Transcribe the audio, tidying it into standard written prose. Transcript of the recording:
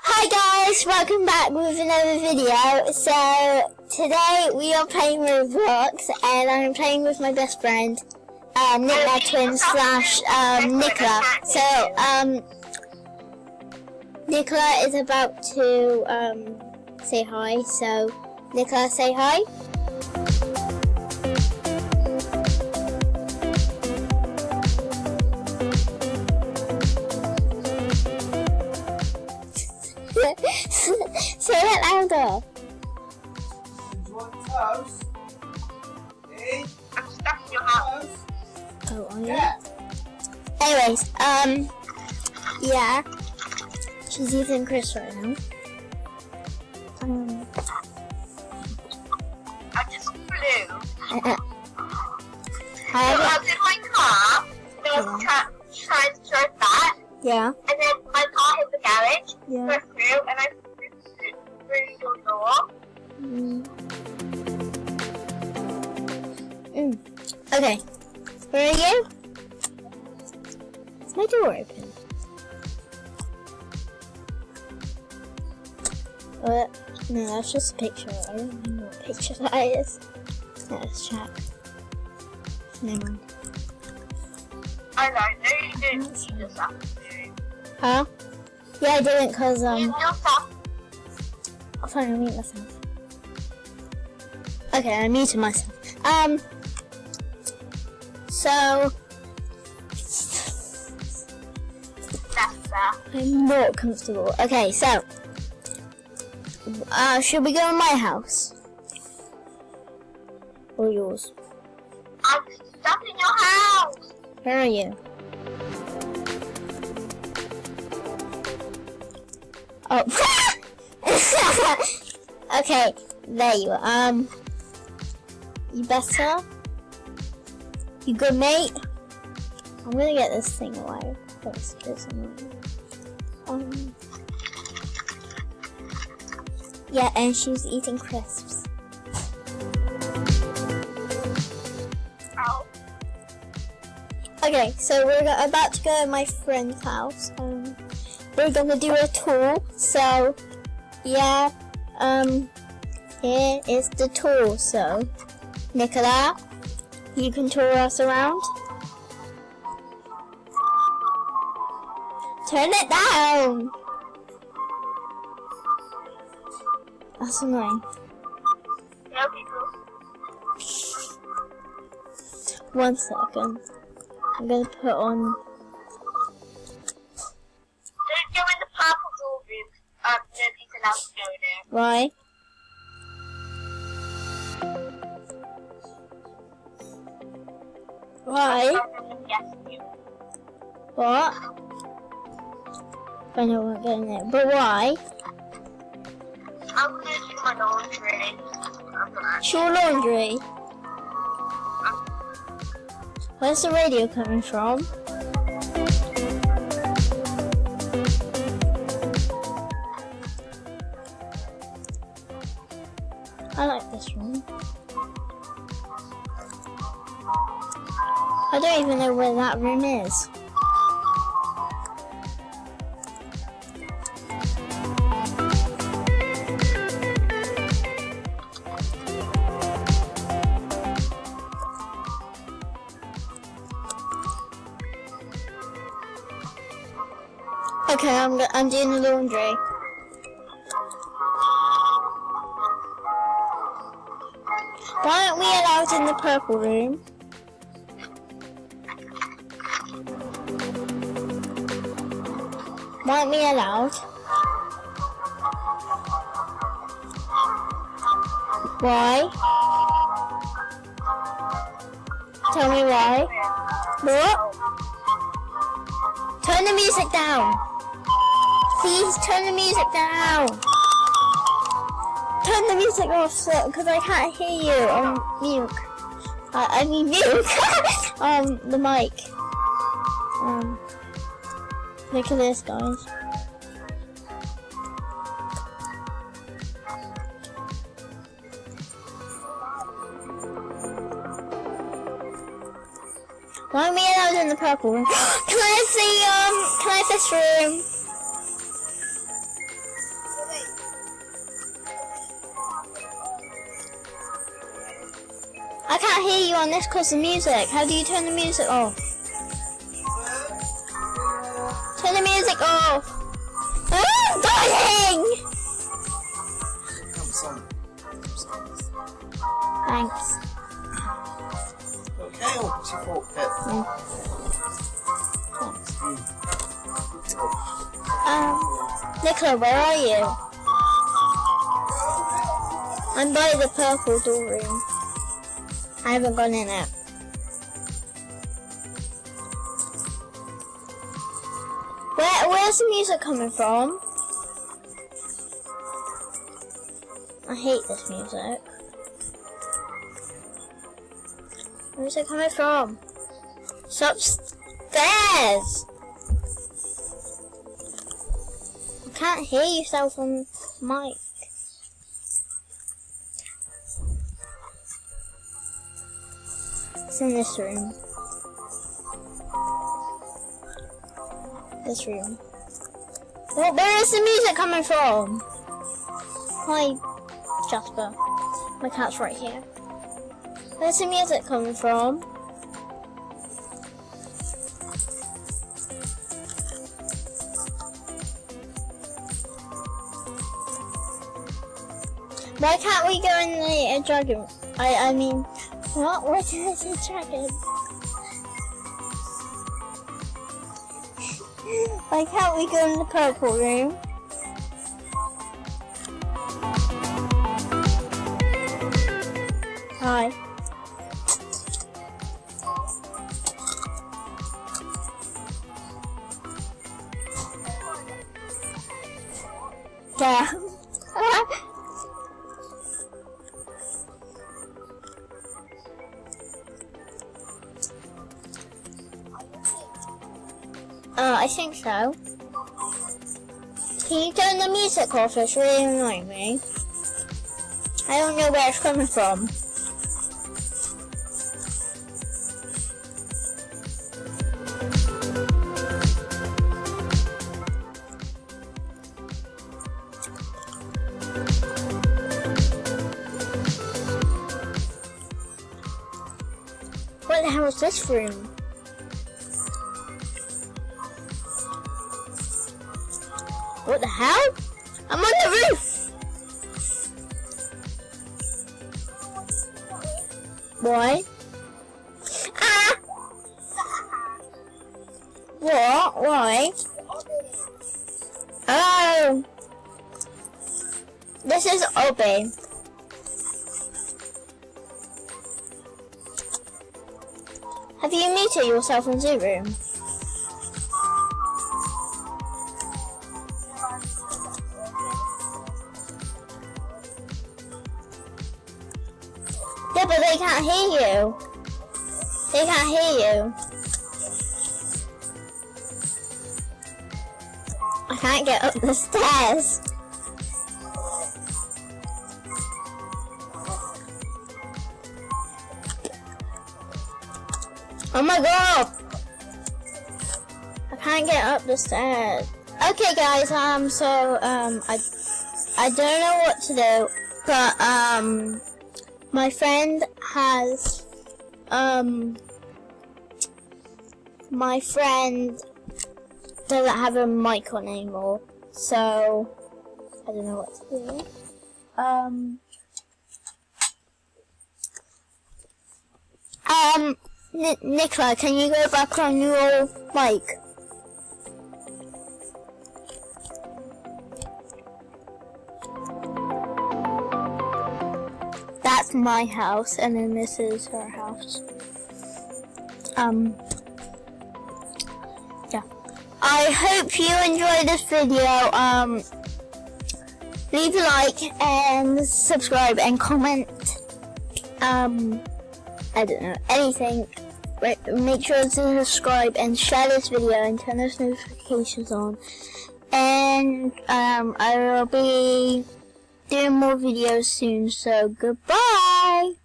Hi guys, welcome back with another video. So today we are playing Roblox and I'm playing with my best friend, Nicola Twin slash Nicola. So Nicola is about to say hi. So Nicola, say hi. Say it louder. I'm stuck in your house. Oh, are you? Anyways, yeah. She's eating Chris right now. I just flew. I So I was in my car, there was trying to drive back, yeah. and then my car hit the garage, Yeah. went through, and I through your door. Okay. Where are you? Is my door open? No, that's just a picture. I don't know what picture that is. Let's check. Never mind. I know, no you didn't eat this afternoon. Huh? Yeah, I didn't because Eat yourself. I'll finally mute myself. Okay, I muted myself. So Better. I'm not comfortable. Okay, so should we go in my house? Or yours? I'm stuck in your house. Where are you? Oh. Okay, there you are. You better? You good, mate? I'm gonna get this thing away. That's annoying. Yeah, and she's eating crisps. Ow. Okay, so we're about to go to my friend's house. We're gonna do a tour. So, yeah, here is the tour. So, Nicola, you can tour us around. Turn it down. That's annoying. Yeah, okay, cool. 1 second. I'm gonna put on. Don't go in the purple door room. Nobody's allowed to go there. Why? Why? Yes, you. What? I know we're getting there, but why? I'm gonna do my laundry. It's your laundry. Where's the radio coming from? I like this room. I don't even know where that room is. Okay, I'm doing the laundry. Why aren't we allowed in the purple room? Why aren't we allowed? Why? Tell me why. What? Turn the music down. Please turn the music down. Turn the music off because I can't hear you on mute. I mean mute. The mic. Look at this, guys. Why are we allowed in the purple room? Can I see this room? I can't hear you on this because of the music. How do you turn the music off? Turn the music off. I'm dying! Thanks. Okay, what's your fault, Pip? Nicola, where are you? I'm by the purple door room. I haven't gone in it. Where's the music coming from? I hate this music. Where's it coming from? It's upstairs! I can't hear yourself on mic. It's in this room. This room. Well, where is the music coming from? Hi, Jasper. My cat's right here. Where's the music coming from? Why can't we go in the dragon? I mean, what? Why did I say dragon? Why can't we go in the purple room? Hi. Yeah. I think so. Can you turn the music off? It's really annoying me. I don't know where it's coming from. What the hell is this room? What the hell? I'm on the roof! Why? Ah! What? Why? Oh! This is Obby. Have you muted yourself in the room? Yeah, but they can't hear you. They can't hear you. I can't get up the stairs. Oh my god! I can't get up the stairs. Okay guys, I don't know what to do, but my friend has my friend doesn't have a mic on anymore, so I don't know what to do. Nicola, can you go back on your mic? That's my house, and then this is her house. Yeah. I hope you enjoyed this video. Leave a like and subscribe and comment. I don't know, anything. Make sure to subscribe and share this video and turn those notifications on. And I will be doing more videos soon, so goodbye!